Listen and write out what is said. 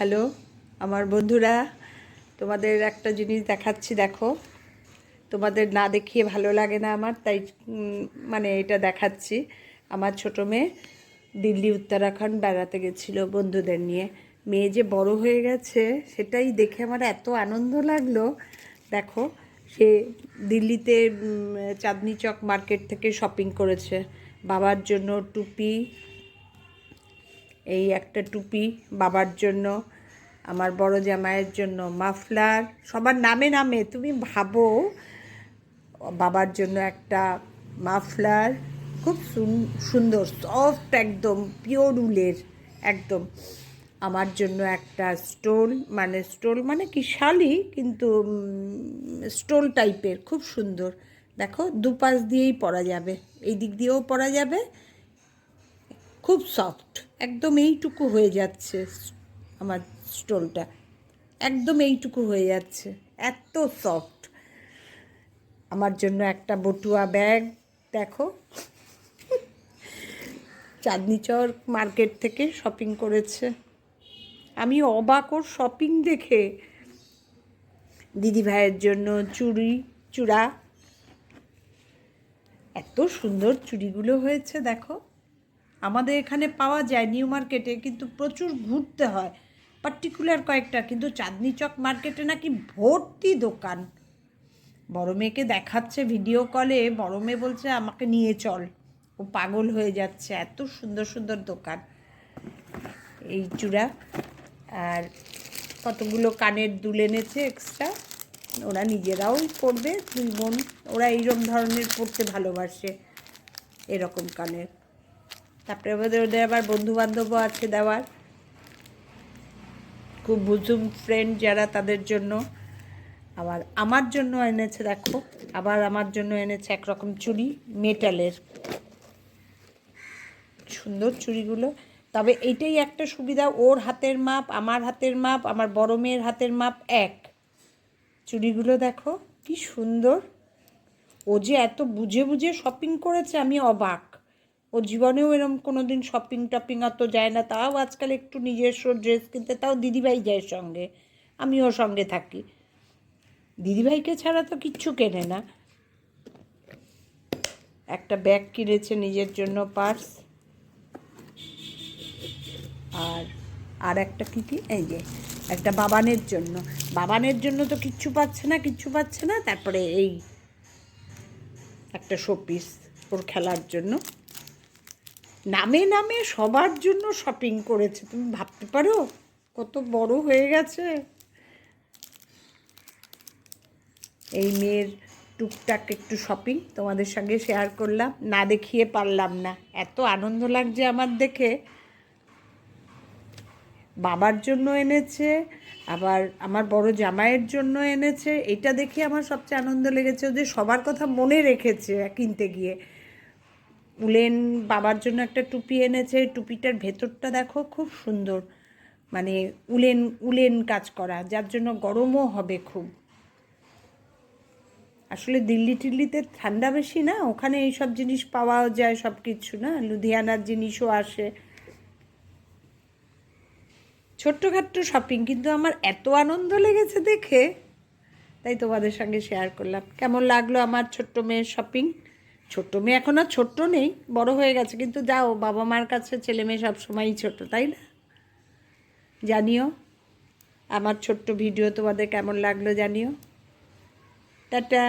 Hello আমার বন্ধুরা, তোমাদের একটা জিনিস দেখাচ্ছি। দেখো, তোমাদের না দেখিয়ে ভালো লাগে না আমার, তাই মানে এটা দেখাচ্ছি। আমার ছোটো মেয়ে দিল্লি উত্তরাখণ্ড বেড়াতে গেছিলো বন্ধুদের নিয়ে। মেয়ে যে বড় হয়ে গেছে সেটাই দেখে আমার এত আনন্দ লাগলো। দেখো, সে দিল্লিতে চাঁদনি চক মার্কেট থেকে শপিং করেছে। বাবার জন্য টুপি, এই একটা টুপি বাবার জন্য, আমার বড় জামাইয়ের জন্য মাফলার, সবার নামে নামে তুমি ভাবো। বাবার জন্য একটা মাফলার, খুব সুন্দর সফট, একদম পিওর উলের একদম। আমার জন্য একটা স্টোল মানে কি শালি, কিন্তু স্টোল টাইপের, খুব সুন্দর। দেখো, দুপাশ দিয়েই পরা যাবে, এই দিক দিয়েও পরা যাবে, খুব সফট, একদম এইটুকু হয়ে যাচ্ছে। আমার স্টোলটা একদম এইটুকু হয়ে যাচ্ছে, এত সফট। আমার জন্য একটা বটুয়া ব্যাগ, দেখো, চাঁদনি চক মার্কেট থেকে শপিং করেছে। আমি অবাক ওর শপিং দেখে। দিদি ভাইয়ের জন্য চূড়া, এত সুন্দর চুড়িগুলো হয়েছে দেখো। আমাদের এখানে পাওয়া যায় নিউ মার্কেটে, কিন্তু প্রচুর ঘুরতে হয়, পার্টিকুলার কয়েকটা। কিন্তু চাঁদনি চক মার্কেটে নাকি ভর্তি দোকান। বড় মেয়েকে দেখাচ্ছে ভিডিও কলে, বড় মেয়ে বলছে আমাকে নিয়ে চল, ও পাগল হয়ে যাচ্ছে, এত সুন্দর সুন্দর দোকান। এই চূড়া আর কতগুলো কানের দুল এনেছে এক্সট্রা, ওরা নিজেরাও পরবে, দুই বোন। ওরা এইরকম ধরনের পরতে ভালোবাসে, এরকম কানের। তারপরে ওদের আবার বন্ধুবান্ধবও আছে দেওয়ার, খুব বুঝুম ফ্রেন্ড যারা, তাদের জন্য। আবার আমার জন্য এনেছে, দেখো, আবার আমার জন্য এনেছে একরকম চুড়ি, মেটালের, সুন্দর চুড়িগুলো। তবে এইটাই একটা সুবিধা, ওর হাতের মাপ, আমার হাতের মাপ, আমার বড় মেয়ের হাতের মাপ এক। চুড়িগুলো দেখো কি সুন্দর। ও যে এত বুঝে বুঝে শপিং করেছে, আমি অবাক। ও জীবনেও এরকম কোনো দিন শপিং টপিং অত যায় না, তাও আজকাল একটু নিজস্ব ড্রেস কিনতে, তাও দিদিভাই যায় সঙ্গে, আমিও সঙ্গে থাকি। দিদিভাইকে ছাড়া তো কিচ্ছু কেনে না। একটা ব্যাগ কিনেছে নিজের জন্য, পার্স, আর একটা কী এই যে একটা বাবানের জন্য তো কিচ্ছু পাচ্ছে না। তারপরে এই একটা শোপিস ওর খেলার জন্য। নামে নামে সবার জন্য শপিং করেছে, তুমি ভাবতে পারো কত বড় হয়ে গেছে। এই মেয়ের টুকটাক একটু শপিং তোমাদের সঙ্গে শেয়ার করলাম, না দেখিয়ে পারলাম না, এত আনন্দ লাগছে আমার দেখে। বাবার জন্য এনেছে, আবার আমার বড় জামাইয়ের জন্য এনেছে। এটা দেখে আমার সবচেয়ে আনন্দ লেগেছে যে সবার কথা মনে রেখেছে কিনতে গিয়ে। উলেন বাবার জন্য একটা টুপি এনেছে, টুপিটার ভেতরটা দেখো খুব সুন্দর, মানে উলেন কাজ করা, যার জন্য গরমও হবে খুব। আসলে দিল্লি টিল্লিতে ঠান্ডা বেশি না, ওখানে এইসব জিনিস পাওয়াও যায়, সব কিছু না, লুধিয়ানার জিনিসও আসে। ছোট্টখাট্ট শপিং, কিন্তু আমার এত আনন্দ লেগেছে দেখে, তাই তোমাদের সঙ্গে শেয়ার করলাম। কেমন লাগলো আমার ছোট্ট মেয়ের শপিং? ছোট্ট মেয়ে এখন আর ছোট্ট নেই, বড় হয়ে গেছে, কিন্তু যাও, বাবা মার কাছে ছেলে মেয়ে সবসময়ই ছোট, তাই না? জানিও আমার ছোট্ট ভিডিও তোমাদের কেমন লাগলো, জানিও। টাটা।